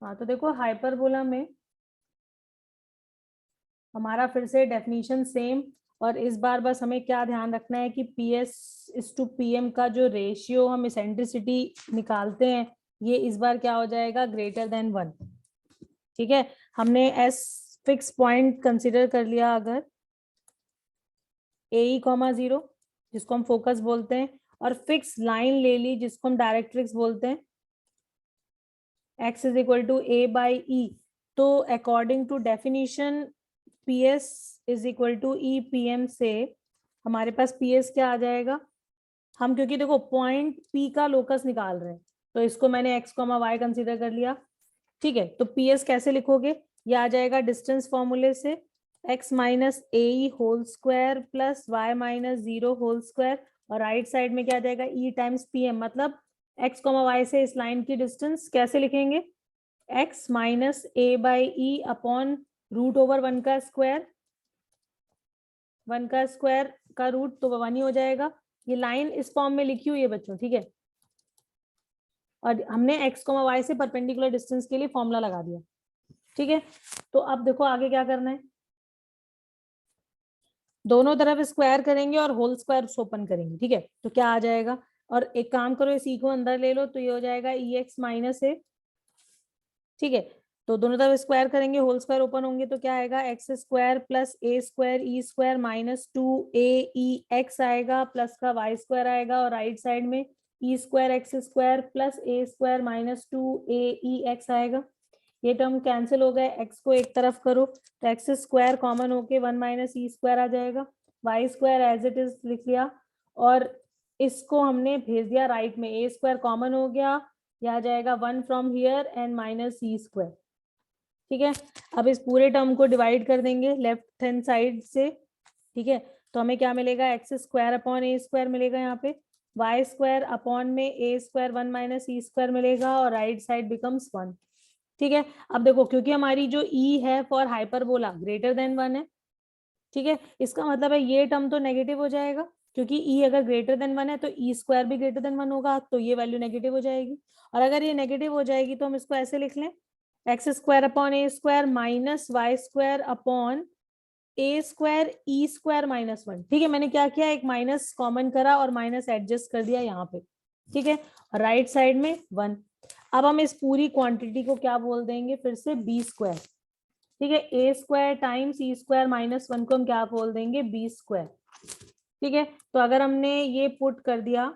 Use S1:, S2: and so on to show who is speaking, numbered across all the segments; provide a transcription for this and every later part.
S1: हाँ तो देखो हाइपरबोला में हमारा फिर से डेफिनेशन सेम, और इस बार बस हमें क्या ध्यान रखना है कि PS इज टू PM का जो रेशियो हम इसेंट्रिसिटी निकालते हैं, ये इस बार क्या हो जाएगा, ग्रेटर देन 1। ठीक है, हमने एस फिक्स पॉइंट कंसिडर कर लिया, अगर AE, 0 जिसको हम फोकस बोलते हैं, और फिक्स लाइन ले ली जिसको हम डायरेक्ट्रिक्स बोलते हैं, x is equal to A/E। तो according to definition PS is equal to EPM से हमारे पास PS क्या आ जाएगा, हम क्योंकि देखो पॉइंट P का लोकस निकाल रहे हैं, तो इसको मैंने x, y कंसीडर कर लिया। ठीक है, तो PS कैसे लिखोगे, ये आ जाएगा डिस्टेंस फॉर्मूले से x minus AE whole square plus y minus 0 whole square, और राइट साइड में क्या आ जाएगा, E टाइम्स PM, मतलब x, y से इस लाइन की डिस्टेंस कैसे लिखेंगे, x minus A/E upon root over 1 का स्क्वायर, 1 का स्क्वायर का रूट तो 1 ही हो जाएगा। ये लाइन इस फॉर्म में लिखी हुई है बच्चों, ठीक है, और हमने x, y से परपेंडिकुलर डिस्टेंस के लिए फॉर्मूला लगा दिया। ठीक है, तो अब देखो आगे क्या करना है, दोनों तरफ स्क्वायर करेंगे और होल स्क्वायर ओपन करेंगे। ठीक है, तो क्या आ जाएगा, और एक काम करो, इस E को अंदर ले लो, तो ये हो जाएगा EX माइनस A। ठीक है, तो दोनों तरफ स्क्वायर करेंगे, होल स्क्वायर ओपन होंगे, तो क्या आएगा, x square plus A square E square minus 2AEX आएगा, प्लस का Y स्क्वायर आएगा, और राइट साइड में E square x square plus A square minus 2AEX आएगा। ये टर्म कैंसिल हो गए, x को एक तरफ करो तो x स्क्वायर कॉमन होके 1 माइनस E स्क्वायर आ जाएगा, y square as it is लिख लिया, और इसको हमने भेज दिया राइट में, A स्क्वायर कॉमन हो गया, यह आ जाएगा 1 from here and minus E square. ठीक है, अब इस पूरे टर्म को डिवाइड कर देंगे लेफ्ट हैंड साइड से। ठीक है, तो हमें क्या मिलेगा, x square upon A square मिलेगा, यहाँ पे y स्क्वायर अपॉन में A square 1 minus E square मिलेगा, और राइट साइड बिकम्स 1। ठीक है, अब देखो क्योंकि हमारी जो E है फॉर हाइपरबोला ग्रेटर देन 1 है, ठीक है, इसका मतलब है ये टर्म तो नेगेटिव हो जाएगा, क्योंकि E अगर ग्रेटर देन 1 है तो E स्क्वायर भी ग्रेटर देन 1 होगा, तो ये वैल्यू नेगेटिव हो जाएगी, और अगर ये नेगेटिव हो जाएगी तो हम इसको ऐसे लिख लें, x square upon A square minus y square upon A square E square minus 1। ठीक है, मैंने क्या किया, एक माइनस कॉमन करा और माइनस एडजस्ट कर दिया यहाँ पे। ठीक है, राइट साइड में 1। अब हम इस पूरी क्वांटिटी को क्या बोल देंगे, फिर से B स्क्वायर। ठीक है, A square times E square minus 1 को हम क्या बोल देंगे, B स्क्वायर। ठीक है, तो अगर हमने ये पुट कर दिया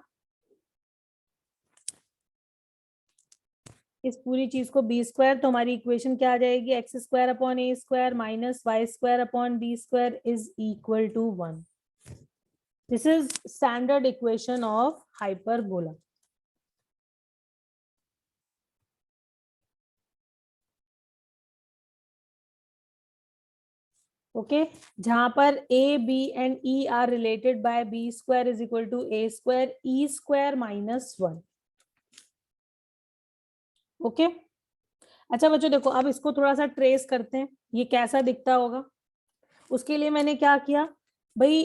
S1: इस पूरी चीज को B स्क्वायर, तो हमारी इक्वेशन क्या आ जाएगी, x square upon A square minus y square upon B square is equal to 1। This is standard equation of hyperbola. Okay, जहां पर A, B and E are related by B square is equal to A square E square minus 1। Okay, अच्छा बच्चों देखो, अब इसको थोड़ा सा trace करते हैं, ये कैसा दिखता होगा। उसके लिए मैंने क्या किया भाई,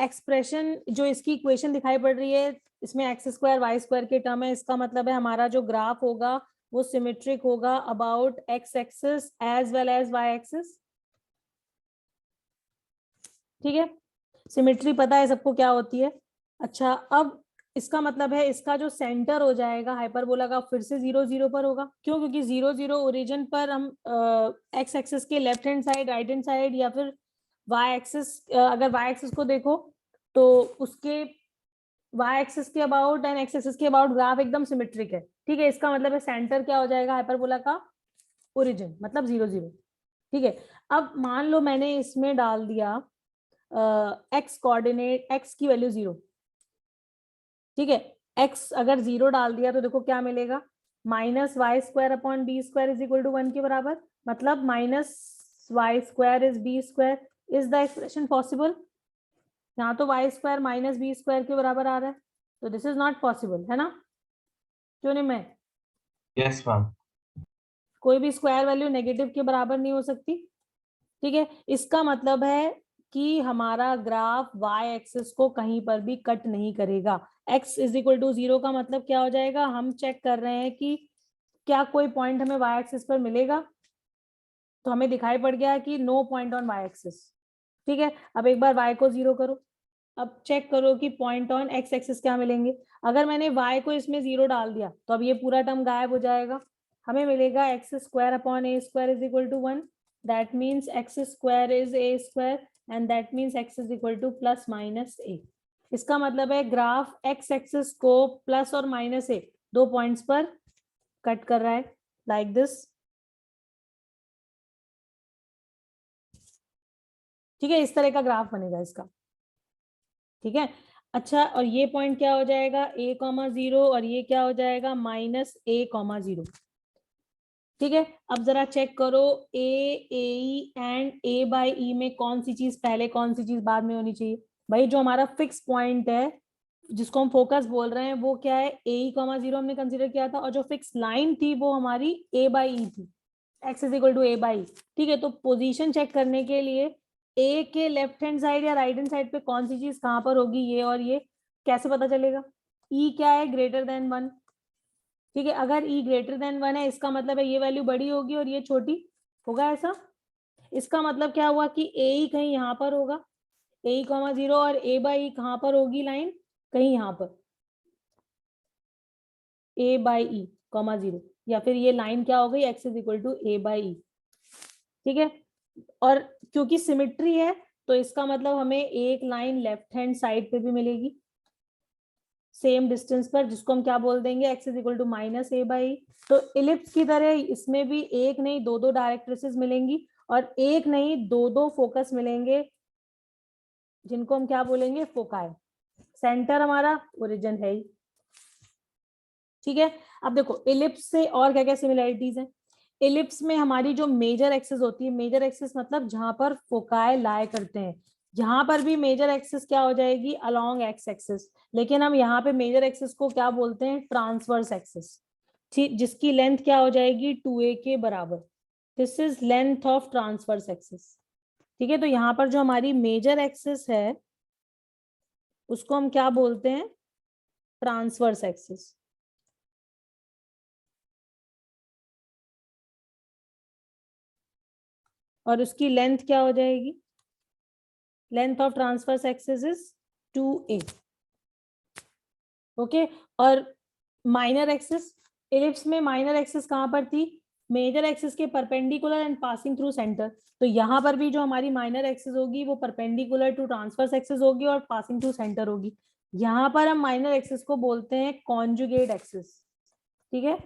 S1: एक्सप्रेशन जो इसकी इक्वेशन दिखाई पड़ रही है, इसमें एक्स स्क्वायर वाई स्क्वायर के टर्म है, इसका मतलब है हमारा जो ग्राफ होगा वो सिमेट्रिक होगा about x axis as well as y axis. ठीक है, सिमेट्री पता है सबको क्या होती है। अच्छा, अब इसका मतलब है इसका जो सेंटर हो जाएगा हाइपरबोला का फिर से 0 0 पर होगा, क्यों, क्योंकि 0 0 ओरिजिन पर हम एक्स एक्सिस के left hand side, right hand side, या फिर वाई एक्सिस, अगर वाई एक्सिस को देखो तो उसके वाई एक्सिस के अबाउट एंड एक्स एक्सिस के अबाउट ग्राफ एकदम सिमेट्रिक है। ठीक है, इसका मतलब है सेंटर क्या हो जाएगा हाइपरबोला का, ओरिजिन, मतलब 0 0। ठीक है, अब मान लो मैंने इसमें डाल दिया एक्स कोऑर्डिनेट, एक्स की वैल्यू 0। ठीक है, एक्स अगर 0 डाल दिया तो देखो क्या मिलेगा, minus y square upon b square is equal to 1 के बराबर, मतलब minus y square is b square. Is the expression possible, यहाँ तो y square minus b square के बराबर आ रहा है, तो दिस इज नॉट पॉसिबल, है ना, क्यों नहीं मैं,
S2: यस मैम।
S1: कोई भी स्क्वायर वैल्यू नेगेटिव के बराबर नहीं हो सकती। ठीक है, इसका मतलब है कि हमारा ग्राफ वाई एक्सिस को कहीं पर भी कट नहीं करेगा। x इज इक्वल टू 0 का मतलब क्या हो जाएगा, हम चेक कर रहे हैं कि क्या कोई पॉइंट हमें वाई एक्सिस पर मिलेगा? तो हमें दिखाई पड़ गया कि no point on y axis. ठीक है, अब एक बार वाई को 0 करो, अब चेक करो कि पॉइंट ऑन एक्स एक्सिस क्या मिलेंगे। अगर मैंने y को इसमें 0 डाल दिया तो अब ये पूरा टर्म गायब हो जाएगा, हमें मिलेगा x square upon a square is equal to 1, that means x square is a square and that means x is equal to plus minus a. इसका मतलब है ग्राफ एक्स एक्सिस को प्लस और माइनस ए 2 पॉइंट्स पर cut कर रहा है, like this. ठीक है, इस तरह का ग्राफ बनेगा इसका। ठीक है, अच्छा, और ये पॉइंट क्या हो जाएगा, a कॉमा 0, और ये क्या हो जाएगा माइनस a कॉमा 0। ठीक है, अब जरा चेक करो a e and a by e में कौन सी चीज पहले कौन सी चीज बाद में होनी चाहिए। भाई जो हमारा फिक्स पॉइंट है जिसको हम फोकस बोल रहे हैं वो क्या है, a कॉमा 0 हमने कंसीडर किया था, और जो फिक्स लाइन थी वो हमारी a बाई e थी, x is equal to a by. ठीक है, तो पोजीशन चेक करने के लिए ए के लेफ्ट हैंड साइड या राइट हैंड साइड पे कौन सी चीज कहां पर होगी, ये और ये कैसे पता चलेगा। ई क्या है, ग्रेटर देन 1। ठीक है, अगर ई ग्रेटर देन 1 है इसका मतलब है ये वैल्यू बड़ी होगी और ये छोटी होगा, ऐसा। इसका मतलब क्या हुआ कि ए ही कहीं यहाँ पर होगा, ए कॉमा 0, और ए बाई कहाँ पर होगी लाइन, कहीं यहाँ पर ए बाई ई कॉमा 0, या फिर ये लाइन क्या हो गई, x is equal to a by e. ठीक है, और क्योंकि सिमेट्री है तो इसका मतलब हमें एक लाइन लेफ्ट हैंड साइड पे भी मिलेगी सेम डिस्टेंस पर, जिसको हम क्या बोल देंगे, x is equal to minus a by. तो इलिप्स की तरह इसमें भी एक नहीं दो दो डायरेक्ट्रिसेस मिलेंगी, और एक नहीं दो दो फोकस मिलेंगे जिनको हम क्या बोलेंगे, फोकाई। सेंटर हमारा ओरिजिन है ही। ठीक है, अब देखो इलिप्स से और क्या क्या सिमिलैरिटीज हैं। इलिप्स में हमारी जो मेजर एक्सिस होती है, मेजर एक्सिस मतलब जहां पर फोकाई लाए करते हैं, यहाँ पर भी मेजर एक्सिस क्या हो जाएगी, अलोंग एक्स एक्सिस। लेकिन हम यहाँ पे मेजर एक्सिस को क्या बोलते हैं, ट्रांसवर्स एक्सिस। ठीक, जिसकी लेंथ क्या हो जाएगी 2a के बराबर। This is length of transverse axis. ठीक है, तो यहाँ पर जो हमारी मेजर एक्सिस है उसको हम क्या बोलते हैं, ट्रांसवर्स एक्सिस। और उसकी लेंथ क्या हो जाएगी, length of transverse axis is 2a। Okay, और माइनर एक्सिस, इलिप्स में माइनर एक्सिस कहां पर थी, मेजर एक्सिस के perpendicular and passing through centre. तो यहाँ पर भी जो हमारी माइनर एक्सिस होगी वो परपेंडिकुलर टू ट्रांसवर्स एक्सिस होगी और पासिंग थ्रू सेंटर होगी। यहाँ पर हम माइनर एक्सिस को बोलते हैं कॉन्जुगेट एक्सिस। ठीक है,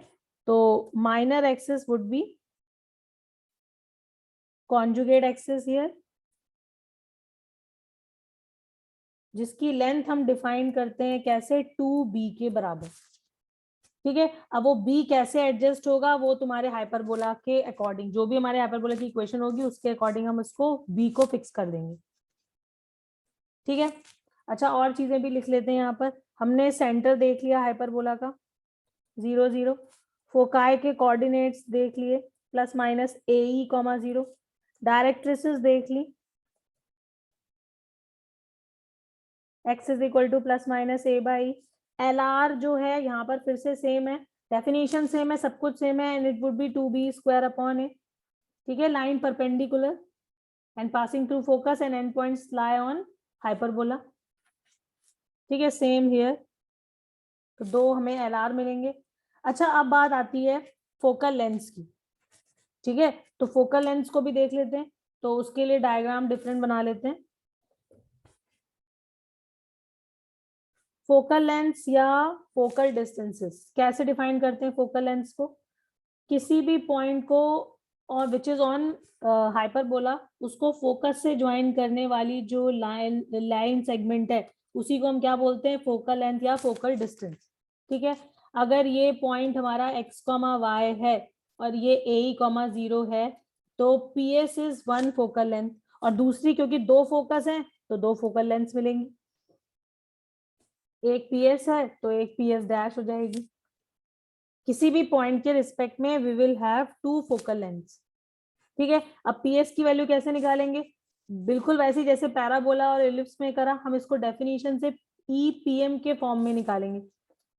S1: तो minor axis would be conjugate axis here, जिसकी लेंथ हम डिफाइन करते हैं कैसे, 2b के बराबर। ठीक है, अब वो b कैसे एडजस्ट होगा, वो तुम्हारे हाइपरबोला के अकॉर्डिंग, जो भी हमारे हाइपरबोला की इक्वेशन होगी उसके अकॉर्डिंग हम उसको b को फिक्स कर देंगे। ठीक है, अच्छा, और चीजें भी लिख लेते हैं यहाँ पर। हमने सेंटर देख लिया हाइपरबोला का 0 0, फोकाई के कोऑर्डिनेट्स देख लिए प्लस माइनस ए ई कॉमा 0, डायरेक्ट्रिसेस देख ली x is equal to plus minus a by. L R जो है यहाँ पर फिर से सेम है, डेफिनेशन सेम है, सब कुछ सेम है, and it would be 2b square upon a. ठीक है, line perpendicular and passing through focus and end points lie on hyperbola. ठीक है, सेम हियर, तो दो हमें एल आर मिलेंगे। अच्छा, अब बात आती है फोकल लेंथ की। ठीक है, तो फोकल लेंथ को भी देख लेते हैं, तो उसके लिए डायग्राम डिफरेंट बना लेते हैं। फोकल लेंथ या फोकल डिस्टेंसेस कैसे डिफाइन करते हैं फोकल लेंथ को, किसी भी पॉइंट को और विच इज ऑन हाइपरबोला, उसको फोकस से ज्वाइन करने वाली जो लाइन सेगमेंट है उसी को हम क्या बोलते हैं, फोकल लेंथ या फोकल डिस्टेंस। ठीक है, अगर ये पॉइंट हमारा x, y है और ये a, 0 है तो PS इज 1 फोकल लेंथ, और दूसरी क्योंकि दो फोकस है तो दो फोकल लेंथ मिलेंगी, एक PS है तो एक PS डैश हो जाएगी। किसी भी पॉइंट के रिस्पेक्ट में we will have 2 focal lengths. ठीक है, अब PS की वैल्यू कैसे निकालेंगे, बिल्कुल वैसे जैसे पैराबोला और एलिप्स में करा, हम इसको डेफिनेशन से EPM के फॉर्म में निकालेंगे।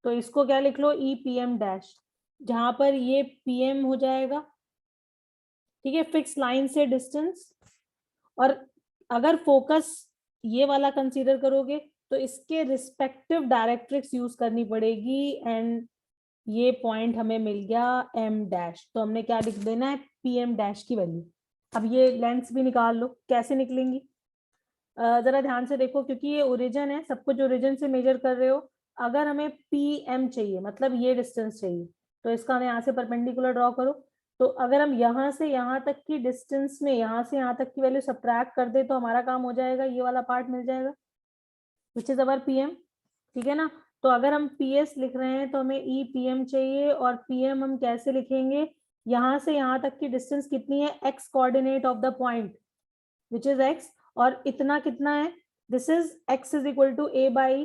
S1: तो इसको क्या लिख लो, EPM डैश, जहां पर ये PM हो जाएगा, ठीक है, फिक्स लाइन से डिस्टेंस। और अगर फोकस ये वाला कंसीडर करोगे तो इसके रिस्पेक्टिव डायरेक्ट्रिक्स यूज करनी पड़ेगी, एंड ये पॉइंट हमें मिल गया M'। तो हमने क्या लिख देना है, PM' की वैल्यू। अब ये लेंस भी निकाल लो, कैसे निकलेंगी जरा ध्यान से देखो, क्योंकि ये ओरिजिन है, सब कुछ ओरिजिन से मेजर कर रहे हो। अगर हमें PM चाहिए, मतलब ये डिस्टेंस चाहिए, तो इसका हमें यहाँ से परपेंडिकुलर ड्रॉ करो। तो अगर हम यहाँ से यहाँ तक की डिस्टेंस में यहाँ से यहाँ तक की वैल्यू सब्ट्रैक्ट कर दे तो हमारा काम हो जाएगा, ये वाला पार्ट मिल जाएगा विच इज अवर PM, ठीक है ना। तो अगर हम PS लिख रहे हैं तो हमें EPM चाहिए, और PM हम कैसे लिखेंगे, यहाँ से यहाँ तक की डिस्टेंस कितनी है, x coordinate of the point which is x, और इतना कितना है, this is x is equal to a by,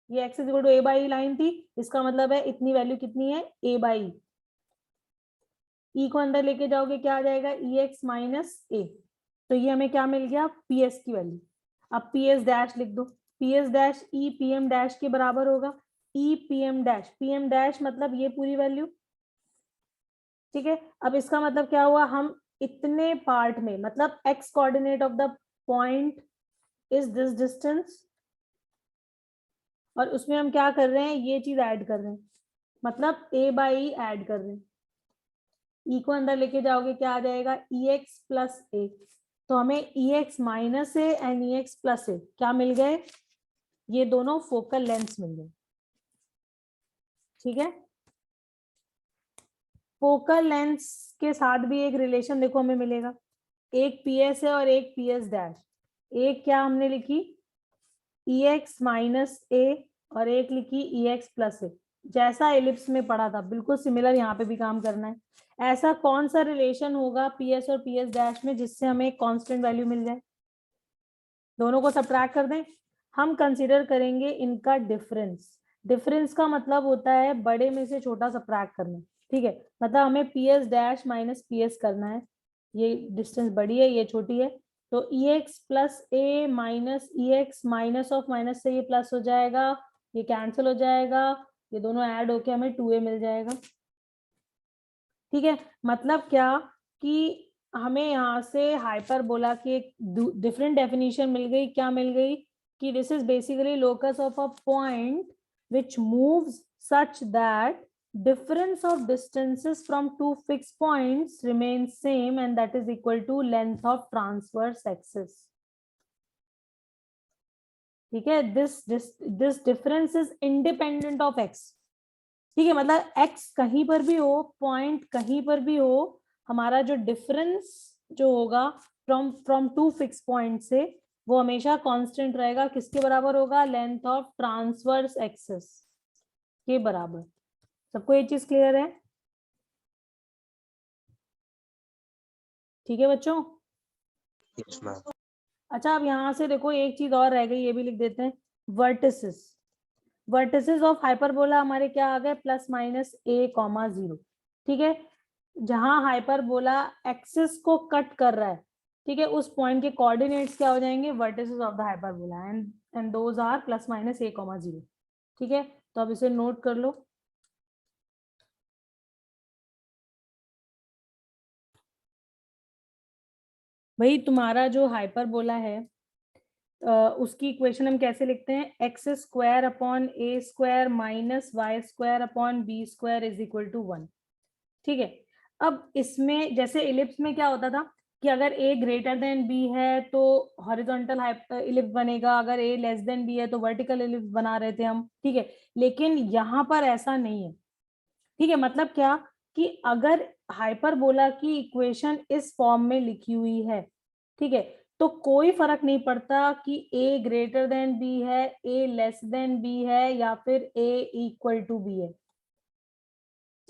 S1: ये x is equal to a by line थी, इसका मतलब है इतनी वैल्यू कितनी है, a बाई। e को अंदर लेके जाओगे क्या आ जाएगा, ex माइनस a। तो ये हमें क्या मिल गया, PS की वैल्यू। अब PS डैश लिख दो, PS डैश EPM डैश के बराबर होगा, EPM डैश, PM डैश मतलब ये पूरी वैल्यू, ठीक है। अब इसका मतलब क्या हुआ, हम इतने पार्ट में, मतलब x coordinate of the point is this distance, और उसमें हम क्या कर रहे हैं, ये चीज ऐड कर रहे हैं, मतलब a बाई ऐड कर रहे हैं। e को अंदर लेके जाओगे क्या आ जाएगा, ex प्लस a। तो हमें ex minus a and ex plus a क्या मिल गए, ये दोनों फोकल लेंथ्स मिल गए, ठीक है। फोकल लेंथ्स के साथ भी एक रिलेशन देखो हमें मिलेगा, एक PS है और एक PS डैश। एक क्या हमने लिखी, ex माइनस ए, और एक लिखी ex प्लस ए। जैसा एलिप्स में पढ़ा था बिल्कुल सिमिलर यहाँ पे भी काम करना है। ऐसा कौन सा रिलेशन होगा PS और PS डैश में जिससे हमें एक कांस्टेंट वैल्यू मिल जाए, दोनों को सब्ट्रैक्ट कर दें। हम कंसीडर करेंगे इनका डिफरेंस। डिफरेंस का मतलब होता है बड़े में से छोटा सब्ट्रैक्ट करना, ठीक है। मतलब हमें PS डैश माइनस PS करना है, ये डिस्टेंस बड़ी है ये छोटी है, तो ex plus A minus ex minus of minus से ये प्लस हो जाएगा, ये कैंसिल हो जाएगा, ये दोनों ऐड होके हमें 2a मिल जाएगा, ठीक है। मतलब क्या कि हमें यहाँ से हाइपरबोला की एक डिफरेंट डेफिनेशन मिल गई, क्या मिल गई, कि this is basically locus of a point which moves such that difference of distances from two fixed points remains same, and that is equal to length of transverse axis, ठीक है। this difference is independent of x, ठीक है। मतलब x कहीं पर भी हो, point कहीं पर भी हो, हमारा जो डिफरेंस जो होगा फ्रॉम टू फिक्स पॉइंट से, वो हमेशा कांस्टेंट रहेगा, किसके बराबर होगा, लेंथ ऑफ ट्रांसवर्स एक्सिस के बराबर। सबको ये चीज क्लियर है, ठीक है बच्चों।
S2: Yes, ma'am.
S1: अच्छा अब यहाँ से देखो एक चीज और रह गई, ये भी लिख देते हैं, वर्टिसेस। वर्टिसेस ऑफ हाइपरबोला हमारे क्या आ गए, प्लस माइनस a,0, ठीक है। जहां हाइपरबोला एक्सिस को कट कर रहा है, ठीक है, उस पॉइंट के कोऑर्डिनेट्स क्या हो जाएंगे, vertices of the hyperbola, and those are plus minus a,0, ठीक है। तो अब इसे नोट कर लो। भाई तुम्हारा जो हाइपरबोला है उसकी इक्वेशन हम कैसे लिखते हैं, x square upon a square minus y square upon b square is equal to 1, ठीक है। अब इसमें जैसे इलिप्स में क्या होता था कि अगर a ग्रेटर देन b है तो हॉरिजॉन्टल इलिप्स बनेगा, अगर a लेस देन b है तो वर्टिकल इलिप्स बना रहे थे हम, ठीक है। लेकिन यहाँ पर ऐसा नहीं है, ठीक है। मतलब क्या कि अगर हाइपरबोला की इक्वेशन इस फॉर्म में लिखी हुई है, ठीक है, तो कोई फर्क नहीं पड़ता कि a ग्रेटर देन b है, a लेस देन b है, या फिर a इक्वल टू b है,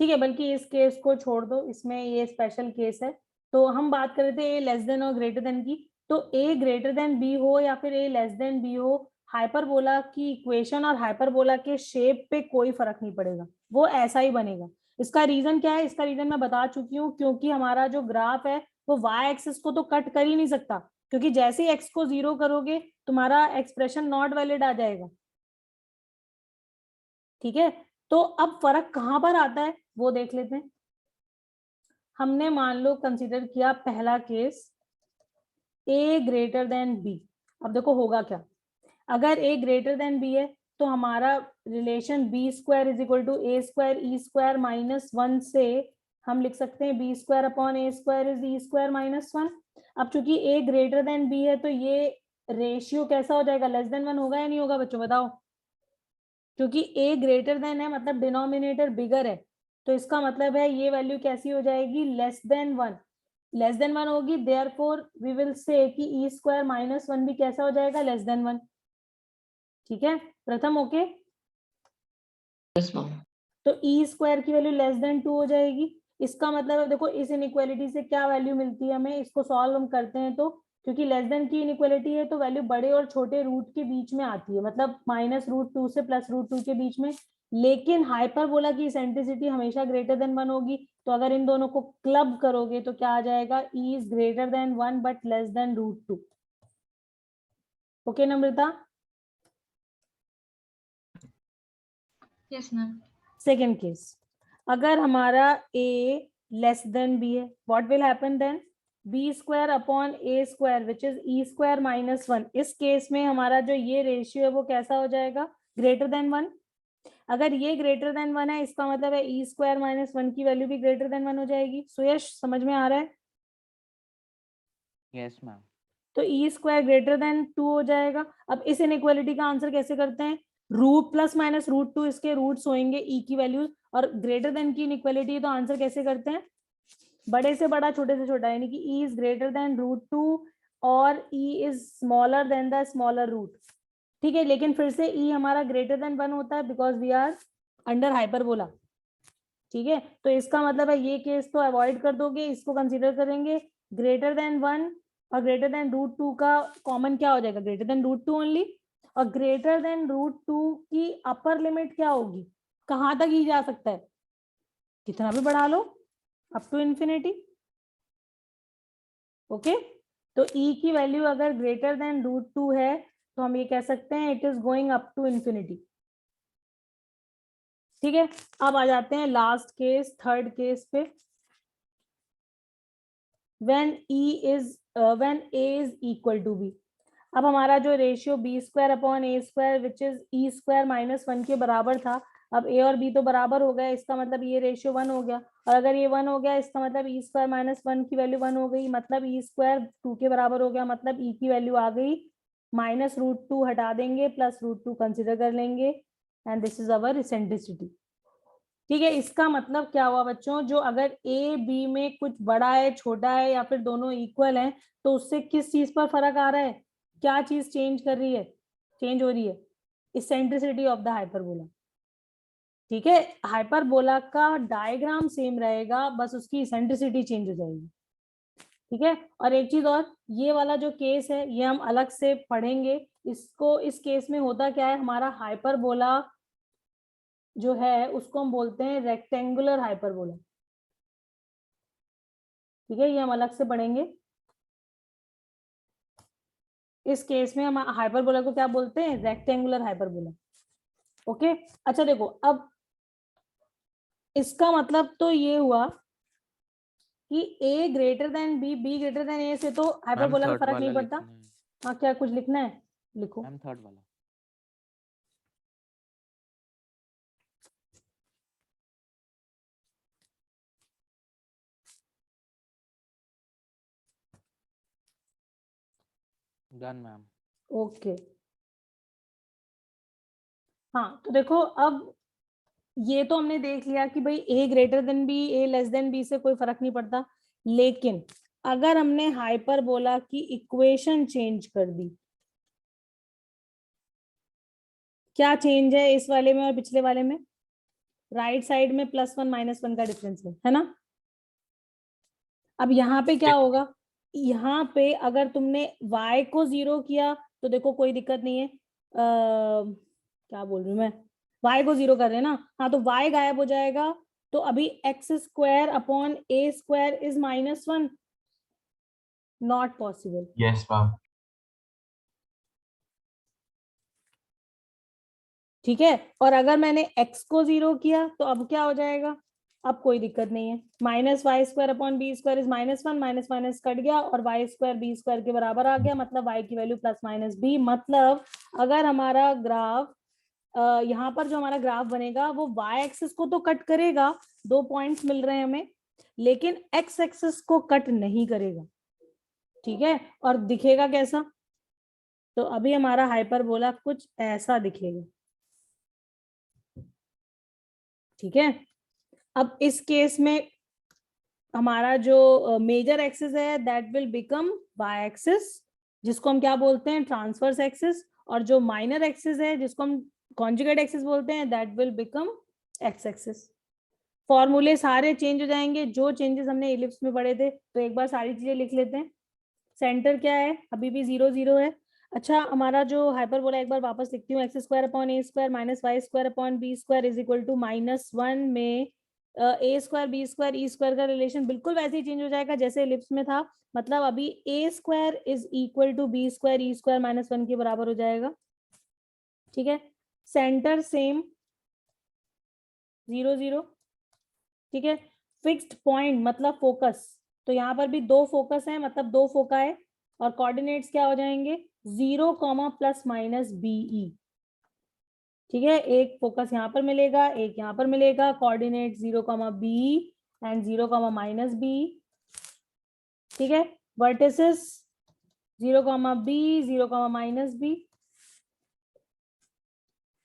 S1: ठीक है। बल्कि इस केस को छोड़ दो, इसमें ये स्पेशल केस है। तो हम बात कर रहे थे ए लेस देन और ग्रेटर देन की, तो ए ग्रेटर देन बी हो या फिर ए लेस देन बी हो, हाइपरबोला की इक्वेशन और हाइपरबोला के शेप पे कोई फर्क नहीं पड़ेगा, वो ऐसा ही बनेगा। इसका रीजन क्या है, इसका रीजन मैं बता चुकी हूँ, क्योंकि हमारा जो ग्राफ है वो वाई एक्सिस को तो कट कर ही नहीं सकता, क्योंकि जैसे ही एक्स को 0 करोगे तुम्हारा एक्सप्रेशन नॉट वैलिड आ जाएगा, ठीक है। तो अब फर्क कहां पर आता है वो देख लेते हैं। हमने मान लो कंसीडर किया पहला case a greater than b। अब देखो होगा क्या, अगर a ग्रेटर देन b है तो हमारा relation b square is equal to a square e square minus one से हम लिख सकते हैं b square upon a square is e square minus one. अब चूंकि a ग्रेटर देन b है तो ये रेशियो कैसा हो जाएगा, लेस देन वन होगा या नहीं होगा बच्चों बताओ। क्योंकि a ग्रेटर देन है मतलब डिनोमिनेटर बिगर है, तो इसका मतलब है ये वैल्यू कैसी हो जाएगी, less than one. Less than one होगी, देयरफॉर वी विल से कि ई स्क्वायर माइनस वन भी कैसा हो जाएगा, लेस देन वन। ठीक है, प्रथम ओके। तो ई स्क्वायर की वैल्यू लेस देन टू हो जाएगी। इसका मतलब देखो इस इनइक्वालिटी से क्या वैल्यू मिलती है हमें, इसको सॉल्व हम करते हैं तो क्योंकि लेस देन की इनइक्वालिटी है तो वैल्यू बड़े और छोटे रूट के बीच में आती है, मतलब माइनस रूट टू से प्लस रूट टू के बीच में। लेकिन हाइपरबोला की इसेंट्रिसिटी हमेशा ग्रेटर देन वन होगी, तो अगर इन दोनों को क्लब करोगे तो क्या आ जाएगा, e is greater than one but less than root two. Okay Namrata.
S3: Yes ma'am.
S1: Second case, अगर हमारा a लेस देन b है, what will happen then, b square upon a square which is e square minus one. इस case में हमारा जो ये ratio है वो कैसा हो जाएगा, ग्रेटर देन वन। अगर ये ग्रेटर देन वन है इसका मतलब है ई स्क्वायर माइनस वन की वैल्यू भी ग्रेटर देन वन हो जाएगी। सुयश समझ में आ रहा है?
S4: Yes ma'am.
S1: तो E square greater than to हो जाएगा। अब इस इनइक्वालिटी का आंसर कैसे करते हैं, root plus minus root two इसके रूट्स होंगे ई की वैल्यूज, और ग्रेटर देन की इनइक्वालिटी है तो आंसर कैसे करते हैं, बड़े से बड़ा छोटे से छोटा, यानी कि e is greater than root two और e is smaller than the smaller root. ठीक है, लेकिन फिर से ई हमारा ग्रेटर देन वन होता है because we are under hyperbola. ठीक है, तो इसका मतलब है ये केस तो अवॉइड कर दोगे, इसको कंसीडर करेंगे ग्रेटर देन वन और ग्रेटर देन रूट टू का कॉमन क्या हो जाएगा, greater than root two only. और ग्रेटर देन रूट टू की अपर लिमिट क्या होगी, कहां तक ही जा सकता है, कितना भी बढ़ा लो, अप टू इंफिनिटी। ओके, तो e की वैल्यू अगर ग्रेटर देन रूट टू है तो हम ये कह सकते हैं it is going up to infinity. ठीक है, अब आ जाते हैं लास्ट केस, थर्ड केस पे। when a is equal to b। अब हमारा जो ratio b square upon a square which is e square minus one के बराबर था, अब ए और बी तो बराबर हो गया, इसका मतलब ये रेशियो वन हो गया, और अगर ये वन हो गया इसका मतलब ई स्क्वायर माइनस वन की वैल्यू वन हो गई, मतलब ई स्क्वायर टू के बराबर हो गया, मतलब ई की वैल्यू आ गई, माइनस रूट टू हटा देंगे प्लस रूट टू कंसिडर कर लेंगे, and this is our eccentricity. ठीक है, इसका मतलब क्या हुआ बच्चों, जो अगर ए बी में कुछ बड़ा है छोटा है या फिर दोनों इक्वल हैं तो उससे किस चीज पर फर्क आ रहा है, क्या चीज चेंज कर रही है, चेंज हो रही है इसेंट्रिसिटी ऑफ द हाइपरबोला। ठीक है, हाइपरबोला का डायग्राम सेम रहेगा, बस उसकी इसेंट्रिसिटी चेंज हो जाएगी। ठीक है, और एक चीज और, ये वाला जो केस है ये हम अलग से पढ़ेंगे, इसको इस केस में होता क्या है, हमारा हाइपरबोला जो है उसको हम बोलते हैं रेक्टेंगुलर हाइपरबोला। ठीक है, ये हम अलग से पढ़ेंगे। इस केस में हम हाइपरबोला को क्या बोलते हैं, रेक्टेंगुलर हाइपरबोला। ओके, अच्छा देखो, अब इसका मतलब तो ये हुआ कि a greater than b, b greater than a से तो हाइपरबोला में फर्क नहीं पड़ता। हाँ, क्या कुछ लिखना है, लिखो।
S4: मैम थर्ड वाला। Done ma'am.
S1: ओके, हाँ तो देखो, अब ये तो हमने देख लिया कि भाई a greater than b, a less than b से कोई फर्क नहीं पड़ता, लेकिन अगर हमने हाइपरबोला की इक्वेशन चेंज कर दी, क्या चेंज है इस वाले में और पिछले वाले में, राइट साइड में प्लस वन माइनस वन का डिफरेंस है ना। अब यहाँ पे क्या होगा, यहाँ पे अगर तुमने y को जीरो किया तो देखो कोई दिक्कत नहीं है, क्या बोल रही हूँ मैं, y को जीरो कर रहे हैं ना, हाँ तो y गायब हो जाएगा, तो अभी x square upon a square is minus one, not possible.
S2: Yes, ma'am.
S1: ठीक है। और अगर मैंने x को 0 किया तो अब क्या हो जाएगा, अब कोई दिक्कत नहीं है, minus y square upon b square is -1, minus minus cut गया और वाई स्क्वायर बी स्क्वायर के बराबर आ गया, मतलब y की वैल्यू प्लस माइनस b। मतलब अगर हमारा ग्राफ यहाँ पर जो हमारा ग्राफ बनेगा वो y एक्सिस को तो कट करेगा, 2 पॉइंट्स मिल रहे हैं हमें, लेकिन x एक्सिस को कट नहीं करेगा, ठीक है। और दिखेगा कैसा, तो अभी हमारा हाइपरबोला कुछ ऐसा दिखेगा, ठीक है। अब इस केस में हमारा जो मेजर एक्सिस है that will become y axis, जिसको हम क्या बोलते हैं, ट्रांसवर्स एक्सिस, और जो माइनर एक्सिस है जिसको हम कॉन्जुगेट एक्सिस बोलते हैं that will become x axis. फॉर्मूले सारे चेंज हो जाएंगे जो चेंजेस हमने इलिप्स में पढ़े थे, तो एक बार सारी चीजें लिख लेते हैं। सेंटर क्या है, अभी भी 0 0 है। अच्छा, हमारा जो हाइपरबोला एक बार वापस लिखती हूँ, x square upon a square minus y square upon b square is equal to -1 में a square b square e square का रिलेशन बिल्कुल वैसे ही चेंज हो जाएगा जैसे इलिप्स में था। मतलब अभी a square is equal to b square e square -1 के बराबर हो जाएगा, ठीक है। सेंटर सेम 0 0, ठीक है। फिक्स्ड पॉइंट मतलब फोकस, तो यहाँ पर भी 2 फोकस है, मतलब 2 फोका है, और कोऑर्डिनेट्स क्या हो जाएंगे 0, प्लस माइनस बीई, ठीक है। एक फोकस यहाँ पर मिलेगा, एक यहाँ पर मिलेगा, coordinate 0, b and 0, minus b, ठीक है। Vertices 0, b 0, minus b.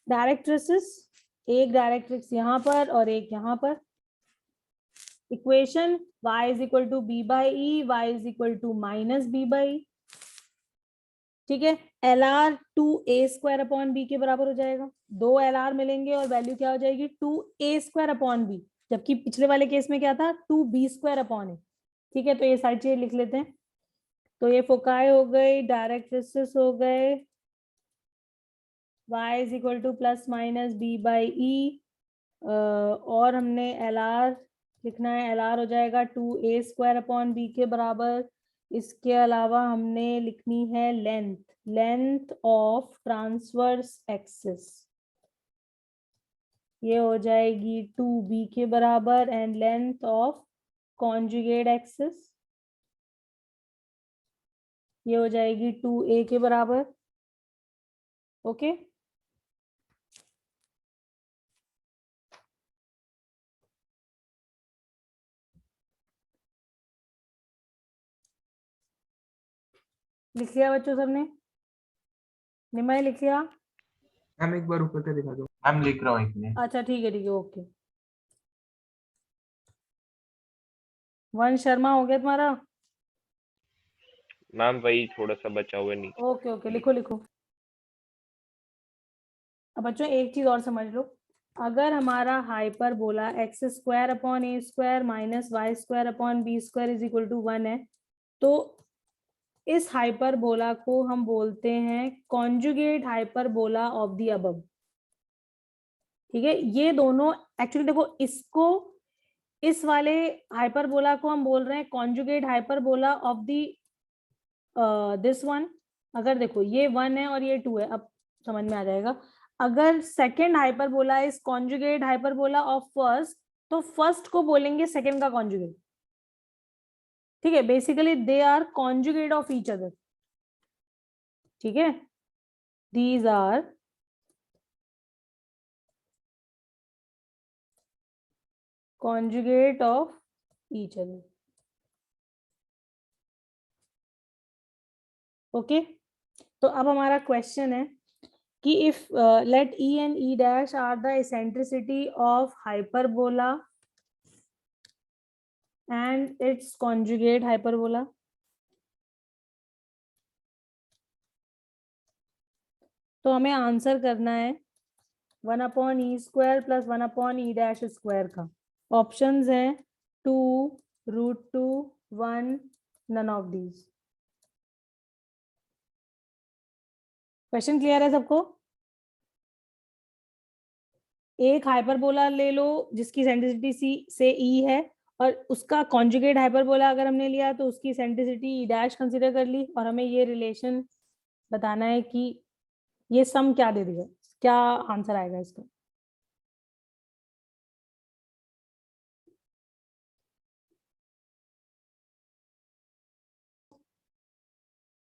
S1: Directrices, एक डायरेक्ट्रिक्स यहाँ पर और एक यहाँ पर। Equation y is equal to b by e, y is equal to minus b by, ठीक है। L R 2a square upon b के बराबर हो जाएगा, 2 LR मिलेंगे और वैल्यू क्या हो जाएगी 2a स्क्वायर अपॉन बी, जबकि पिछले वाले केस में क्या था 2b स्क्वायर अपॉन ए, ठीक है। तो ये सारी चीजें लिख लेते हैं। तो ये फोकाई हो गई, डायरेक्ट्रिसेस हो गए, y is equal to plus minus b by e, और हमने LR लिखना है, LR हो जाएगा 2a स्क्वायर अपॉन बी के बराबर। इसके अलावा हमने लिखनी है length, length of transverse axis, ये हो जाएगी 2b के बराबर, and length of conjugate axis ये हो जाएगी 2a के बराबर, ओके। लिख लिया बच्चों सबने, निमय लिख लिया?
S2: मैम एक बार ऊपर से दिखा दो।
S4: मैम लिख रहा हूँ इसमें।
S1: अच्छा ठीक है ओके। वंश शर्मा हो गया तुम्हारा?
S5: मैम वही थोड़ा सा बचा हुआ है नीचे।
S1: ओके ओके लिखो लिखो। अब बच्चों एक चीज और समझ लो, अगर हमारा hyperbola x square upon a square minus y square upon b square is equal to 1 है, तो इस हाइपरबोला को हम बोलते हैं conjugate hyperbola of the above, ठीक है। ये दोनों एक्चुअली देखो, इसको इस वाले हाइपरबोला को हम बोल रहे हैं conjugate hyperbola of the this one. अगर देखो ये 1 है और ये 2 है, अब समझ में आ जाएगा। अगर second hyperbola is conjugate hyperbola of first, तो फर्स्ट को बोलेंगे सेकेंड का कॉन्जुगेट, ठीक है। Basically they are conjugate of each other, ठीक है। These are conjugate of each other, okay. तो अब हमारा क्वेश्चन है कि if let E and E dash are the eccentricity of hyperbola and its conjugate hyperbola, तो हमें आंसर करना है 1/e square plus 1/e dash square का। ऑप्शंस हैं 2, √2, 1, none of these. Question clear है सबको? एक हाइपरबोला ले लो जिसकी सेंट्रिसिटी सी से ई है, और उसका कॉन्जुगेट हाइपरबोला अगर हमने लिया तो उसकी सेंट्रिसिटी ई डैश कंसीडर कर ली, और हमें ये रिलेशन बताना है कि ये सम क्या दे दिया, क्या आंसर आएगा इसका?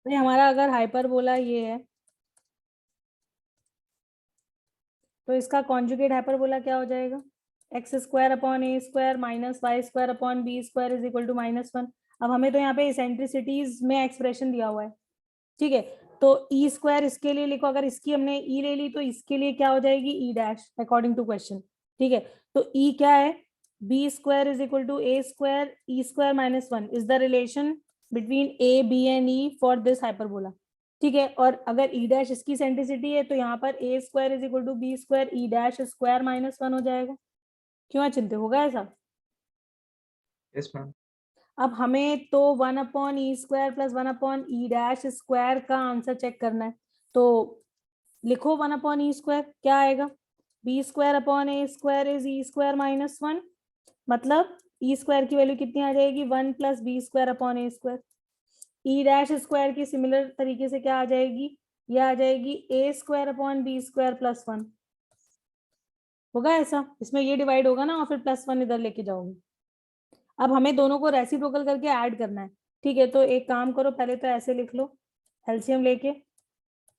S1: भाई हमारा अगर हाइपरबोला ये है तो इसका कॉन्जुगेट हाइपरबोला क्या हो जाएगा? X square upon a square minus y square upon b square is equal to -1। अब हमें तो यहाँ पे इसेंट्रिसिटीज में एक्सप्रेशन दिया हुआ है, ठीक है। तो ई स्क्वायर इसके लिए लिखो, अगर इसकी हमने ई ले ली तो इसके लिए क्या हो जाएगी? E dash according to question, ठीक है। तो ई क्या है? B square is equal to a square e square -1 is the relation between a b and e for this hyperbola, ठीक है। और अगर ई डैश इसकी सेंट्रिसिटी है तो यहाँ पर a square is equal to b square e dash square -1 हो जाएगा। क्यों चिंतित होगा ऐसा?
S2: Yes ma'am.
S1: अब हमें तो 1 upon e square plus 1 upon e dash square का आंसर चेक करना है। तो लिखो 1 अपॉन ई स्क्वायर क्या आएगा? B square upon a square is e square -1, मतलब ई स्क्वायर की वैल्यू कितनी आ जाएगी? 1 plus b square upon a square. E dash square की सिमिलर तरीके से क्या आ जाएगी? ये आ जाएगी a square upon b square plus 1। होगा ऐसा? इसमें ये डिवाइड होगा ना और फिर +1 इधर लेके जाओगे। अब हमें दोनों को रेसिप्रोकल करके ऐड करना है, ठीक है। तो एक काम करो, पहले तो ऐसे लिख लो एलसीएम लेके,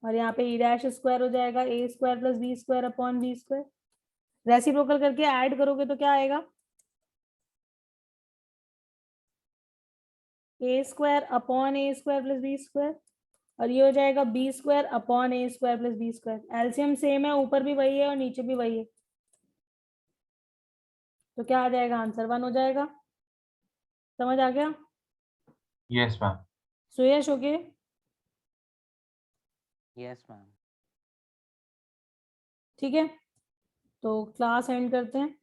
S1: और यहाँ पे ई डैश स्क्वायर हो जाएगा a square plus b square upon b square. Reciprocal करके ऐड करोगे तो क्या आएगा? A square upon a square plus b square, और ये हो जाएगा b square upon a square plus b square. LCM same है, ऊपर भी वही है और नीचे भी वही है, तो क्या आ जाएगा? आंसर 1 हो जाएगा। समझ आ गया?
S4: Yes ma'am.
S1: सुयश हो गए?
S6: Yes ma'am.
S1: ठीक है, तो क्लास एंड करते हैं।